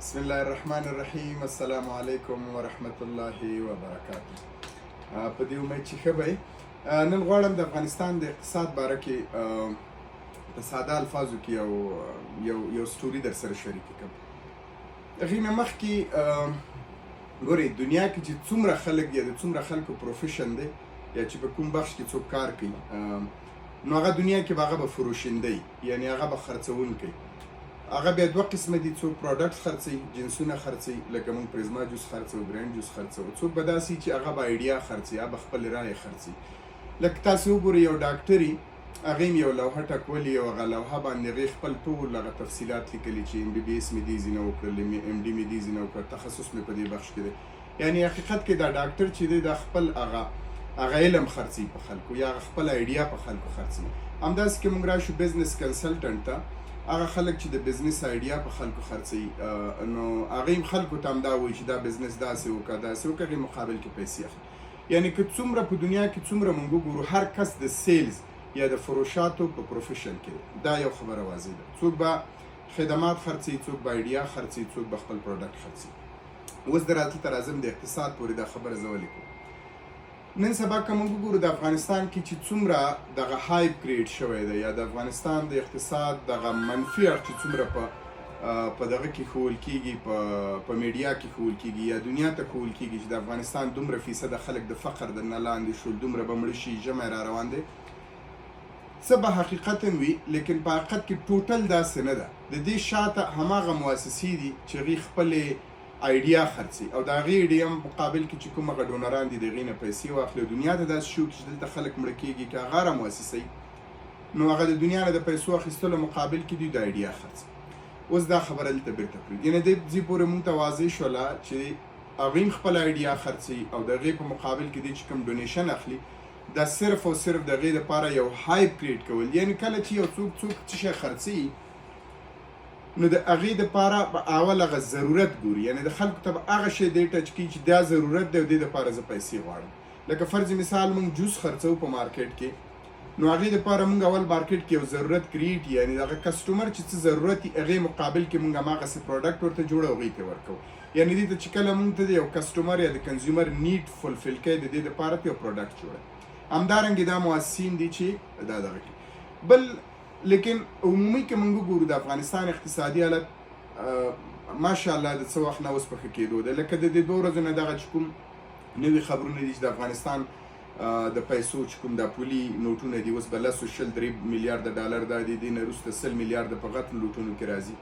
بسم الله الرحمن الرحیم. السلام علیکم ورحمت الله وبرکاته. په دې امید چې ښه به نن غواړم د افغانستان د اقتصاد باره کې په ساده الفاظو کې یو سټوري در سره شریک کړم. هغې نه مخکې ګورئ دنیا کې چې څومره خلک یا د څومره خلکو پروفیشن دی یا چې په کوم بخش کې څوک کار کوي نو هغه دنیا کې به هغه به فروشنده یعنی هغه به خرڅونکی هغه بیا دوه قسمه دي. څوک پروډکټس خرڅوي، جنسونه خرڅوي، لکه موږ پریزما جوس خرڅوو، برینډ جوس خرڅوو. څوک به داسې چې هغه به آیډیا خرڅوي، هغه به خپل رایې خرڅوي. لکه تاسو وګورئ یو ډاکټري هغې م یو لوحه ټکولې او هغه لوحه باندې هغې خپل ټول هغه تفصیلات لیکلي چې ام بي بي ایس مې دې ځینه وکړل، ام ډي مې دې ځینه وکړل، تخصص مې په دې بخش کې دی. یعنې حقیقت کې دا ډاکټر چې دی دا خپل هغه علم خرڅوي په خلکو یا هغه خپل آیډیا په خلکو خرڅوي. همداسې کې موږ راشو بزنس کنسلټنټ ته، هغه خلک چې د بزنس آیډیا په خلکو خرڅوي نو هغې هم خلکو ته هم دا وایي چې دا بزنس داسې وکړه داسې وکړه، هغې مقابل کې پیسې اخلي. یعنې که څومره په دنیا کې څومره موږ وګورو هر کس د سیلز یا د فروشاتو په پروفیشن کې دا یو خبره واضح ده. څوک به خدمات خرڅوي، څوک به آیډیا خرڅوي، څوک به خپل پروډکټ خرڅوي. اوس د راتلو ته راځم د اقتصاد پورې دا خبره زه ولې کوم. نن سبا که موږ وګورو د افغانستان کې چې څومره دغه هایپ کریټ شوی دی یا د افغانستان د اقتصاد دغه منفي اړخ چې څومره په دغه کې ښوول کېږي، په میډیا کې ښوول کېږي یا دنیا ته ښوول کېږي چې د افغانستان دومره فیصده خلک د فقر د نه لاندې شول، دومره به مړه شي، ژمی را روان دی. څه به حقیقت وي لیکن په حقیقت کې ټوټل داسې نه ده. د دې شاته هماغه مؤسسې دي چې هغې خپلې آیډیا خرڅي او د هغې ایډیا مقابل کې چې کوم هغه ډونران دي د هغې نه پیسې واخلي. دنیا ته داسې شو چې دلته خلک مړه کېږي که هغه را مؤسسوي نو هغه د دنیا نه د پیسو اخیستلو مقابل کې دوی د آیډیا خرڅي. اوس دا خبره دلته بیرته پرېږدي. یعنې دې ځای پورې مونږ ته واضح شوله چې هغوی هم خپله آیډیا خرڅي او د هغې په مقابل کې دی چې کوم ډونیشن اخلي دا صرف او صرف د هغې دپاره یو هایپ کریټ کول. یعنې کله چې یو څوک څه شی خرڅوي نو د هغې دپاره به اول هغه ضرورت ګوري. یعنې د خلکو ته به هغه شی دی ټچ کوي چې دا ضرورت دی او دې دپاره زه پیسې غواړم. لکه فرض مثال موږ جوس خرڅوو په مارکیټ کې نو هغې دپاره موږ اول مارکیټ کې یو ضرورت کریټ یعنې دغه کسټمر چې څه ضرورت وي هغې مقابل کې موږ هماغسې پروډکټ ورته جوړو او هغوی ته ورکوو. یعنې دې ته چې کله موږ ته د یو کسټمر یا د کنزیومر نیډ فلفل کوي د دې دپاره ته یو پروډکټ جوړوي. همدارنګې دا مؤسسین دي چې دا دغه کوي. بل لیکن عمومي که موږ وګورو د افغانستان اقتصادي حالت ماشاءالله د څه وخت نه اوس په ښه کېدو ده. لکه د دې 2 ورځو نه دغه چې کوم نوي خبرونه دي چې د افغانستان د پیسو چې کوم دا پولي نوټونه دي اوس به 103 میلیارده ډالر دا دي، دې نه وروسته 100 میلیارده په غټو نوټونو کې راځي.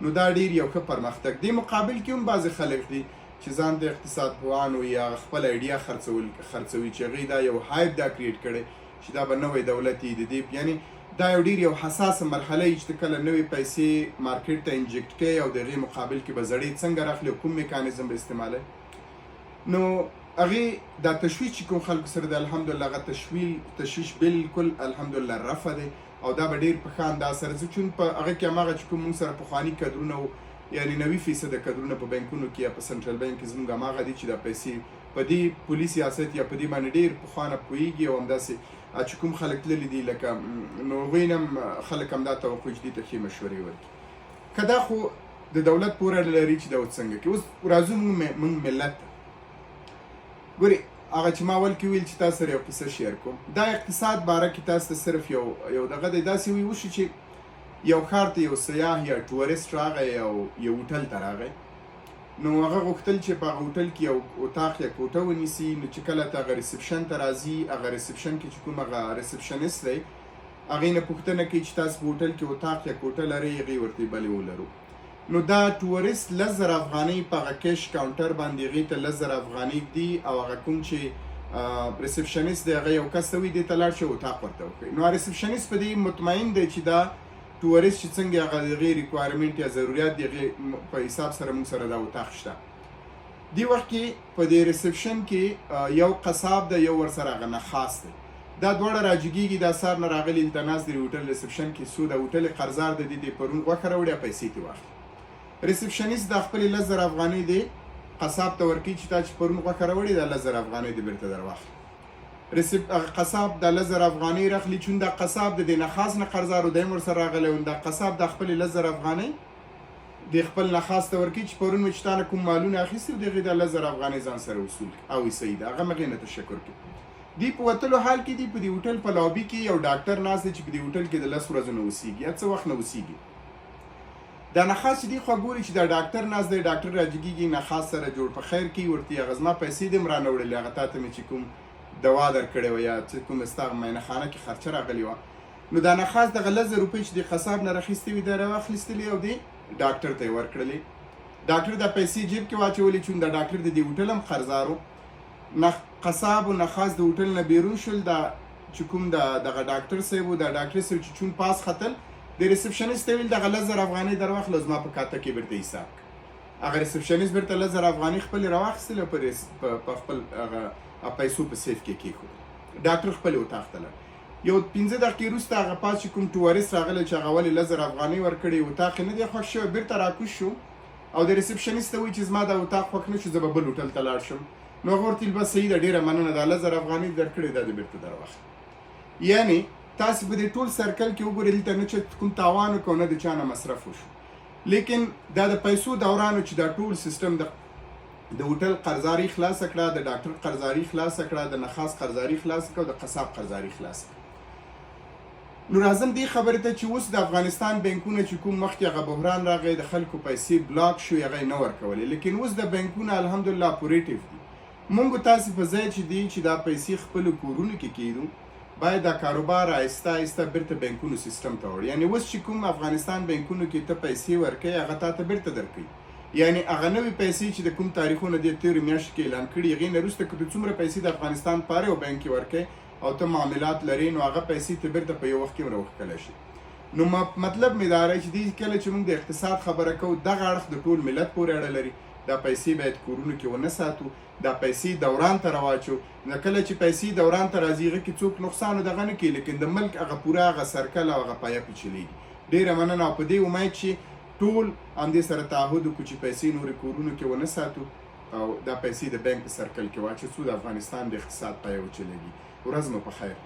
نو دا ډېر یو ښه پرمختګ. دې مقابل کې هم بعضې خلک دي چې ځان د اقتصاد پوهانو یا خپل آیډیا خرڅوي چې هغوی دا یو هایپ دا کریټ کړی چې دا به نوی دولت وي. د دې یعنې دا یو ډېر یو حساسه مرحله وي چې کله نوې پیسې مارکیټ ته انجکټ کوي او د هغې مقابل کې به زړې څنګه راخلي او کوم میکانیزم به استعمالوي. نو هغې دا تشویش چې کوم خلکو سره د الحمدلله هغه تشویش بالکل الحمدلله رفع دی او دا به ډېر په ښه انداز سره ځي. چون په هغه کې هماغه چې کوم موږ سره پخواني کدرونه وو یعنې 90% کدرونه په بانکونو کې یا په سنټرل بانک کې زموږ هماغه دي چې دا پیسې په دې پولي سیاست یا په دې باندې ډېر پخوا نه پوهېږي او همداسې چې کوم خلک تللي دي لکه نو هغوی نه هم خلک همدا توقع چې دې ته ښې مشورې ورکړي. که دا خو د دولت پورې اړه لري چې دا څنګه کوي. اوس راځو موږ ملت ته. ګورې هغه چې ما اول کې ویل چې تاسو سره یو قصه شیر کوم. دا اقتصاد باره کې تاسو ته صرف یو دغه دی داسې وشي چې یو ښار ته یو سیاح یا ټورست راغی او یو هوټل ته راغی نو هغه غوښتل چې په هغه هوټل کې یو اطاق یا کوټه ونیسي. نو چې کله ته هغه ریسپشن ته راځي هغه ریسپشن کې چې کوم هغه ریسپشنست دی هغې نه پوښتنه کوي چې تاسو په هوټل کې اطاق یا کوټه لرئ، هغې ورته بلې ولرو. نو دا ټورست 10,000 افغانۍ په هغه کیش کاونټر باندې هغې ته 10,000 افغانۍ دي او هغه کوم چې ریسپشنست دی هغه یو کس ته وایي دې ته لاړ شي اطاق ورته وښیي. نو ریسپشنست په دې مطمئن دی چې دا ټورست چې څنګه هغه د هغې ریکوایرمنټ یا ضرورت د هغې په حساب سره موږ سره دا اطاق شته. دې وخت کې په دې ریسپشن کې یو قصاب دی یو ورسره هغه نخاس دی. دا دواړه راجګېږي دا سهار نه راغلي دلته ناست دي هوټل ریسپشن کې څو د هوټل قرضدار د دې پرون غوښه راوړي پیسې ترې واخلي. ریسپشنست دا خپلې 10,000 افغانۍ دی قصاب ته ورکوي چې تا چې پرون غوښه راوړې دا 10,000 افغانۍ دې بېرته در واخلي. قصاب د 10,000 افغانۍ راخلي چون دا قصاب د دې نه خاص نه قرضدار و دی هم ورسره راغلی و دا قصاب دا خپلې 10,000 افغانۍ د خپل نخاس ته ورکړي چې پرون مې چې تا نه کوم مالونه اخیستي د هغې د 10,000 افغانۍ ځان سره وصول او صحیح ده هغه مغې نه تشکر کړي دی په وتلو حال کې دی په دې هوټل په لابي کې یو ډاکټر ناست دی چې په دې هوټل کې د 10 ورځو نه اوسېږي یا څه وخت نه اوسېږي دا نخاس چې دی خو ګوري چې دا ډاکټر ناست دی ډاکټر راجګېږي نخاس سره جوړ په خیر کې ورته هغه زما پیسې دې م رانه هغه تا ته مې چې کوم دوا درکړې وه یا چې کوم ستا معاینهخانه کې خرچه راغلې وه نو دا نخاس دغه 10,000 روپۍ چې د قصاب نه راخیستې وي دا راواخیستلې او دې ډاکټر ته یې ورکړلې ډاکټر دا پیسې جیب کې واچولې چې دا ډاکټر د دې هوټل هم قرضدار و قصاب و نخاس د هوټل نه بیرون شول دا چې کوم دغه ډاکټر صاحب و دا ډاکټر صاحب چې چون پاس ختل د ریسپشنیست ته ویل دغه 10,000 افغانۍ در واخله زما په کاته کې بیرته حساب هغه ریسپشنیست بیرته 10,000 افغانۍ خپلې راواخیستلې او په خپل هغه پیسو په سیف کې کېښود ډاکټر خپل اتاق ته لاړ یو 15 دقیقې وروسته هغه پاس چې کوم ټوریست راغلی چې هغه ولې 10,000 افغانۍ ورکړې اتاق یې نه دی خوښ شوی بیرته راکوز شو او د ریسپشنیست ته وایي چې زما دا اتاق خوښ نه شو زه به بل هوټل ته لاړ شم نو هغه ورته ویل بس صحیح ده ډېره مننه دا 10,000 افغانۍ درکړې دا دې بیرته در واخله یعنې تاسو په دې ټول سرکل کې وګورئ دلته نه چې کوم تاوان وکړو نه د چا نه مصرف وشو لیکن دا د پیسو دوران چې دا ټول سیستم د هوټل قرضداري خلاصه کړه د ډاکټر قرضداري خلاصه کړه د نخاس قرضداري خلاصه کړه او د قصاب قرضداري خلاصه کړه نو راځم دې خبرې ته چې اوس د افغانستان بانکونه چې کوم مخکې هغه بحران راغی د خلکو پیسې بلاک شو هغه یې نه ورکولې لیکن اوس د بانکونه الحمدلله اپریټیو دي مونږ تاسې په ځای چې دي چې دا پیسې خپلو کورونو کې کیدو باید دا کاروبار آهسته آهسته بیرته بانکونو سیستم ته وړي یعنې اوس چې کوم افغانستان بانکونو کې ته پیسې ورکوي هغه تا ته بیرته درکوي یعنې هغه نوې پیسې چې د کوم تاریخونه دې تېرو میاشتو کې اعلان کړي هغې نه وروسته که ته څومره پیسې د افغانستان په هر یو بانک کې ورکوي او ته معاملات لرې نو هغه پیسې ته بیرته په یو وخت کې راوښکلی شي نو مطلب مې دا دی چې دې کله چې موږ د اقتصاد خبره کوو دغه اړخ د ټول ملت پورې اړه لري دا پیسې باید کورونو کې ونه ساتو دا پیسې دوران ته راواچو نو کله چې پیسې دوران ته راځي هغه کې څوک نقصان دغه نه کوي لیکن د ملک هغه پوره هغه سرکل او هغه پایه پیچلېږي ډېره مننه او په دې امید چې ټول همدې سره تعهد وکړو چې پیسې نورې کورونو کې ونه ساتو او دا پیسې د بانک په سرکل کې واچو څو د افغانستان د اقتصاد پایه وچلېږي ورځ مو په خیر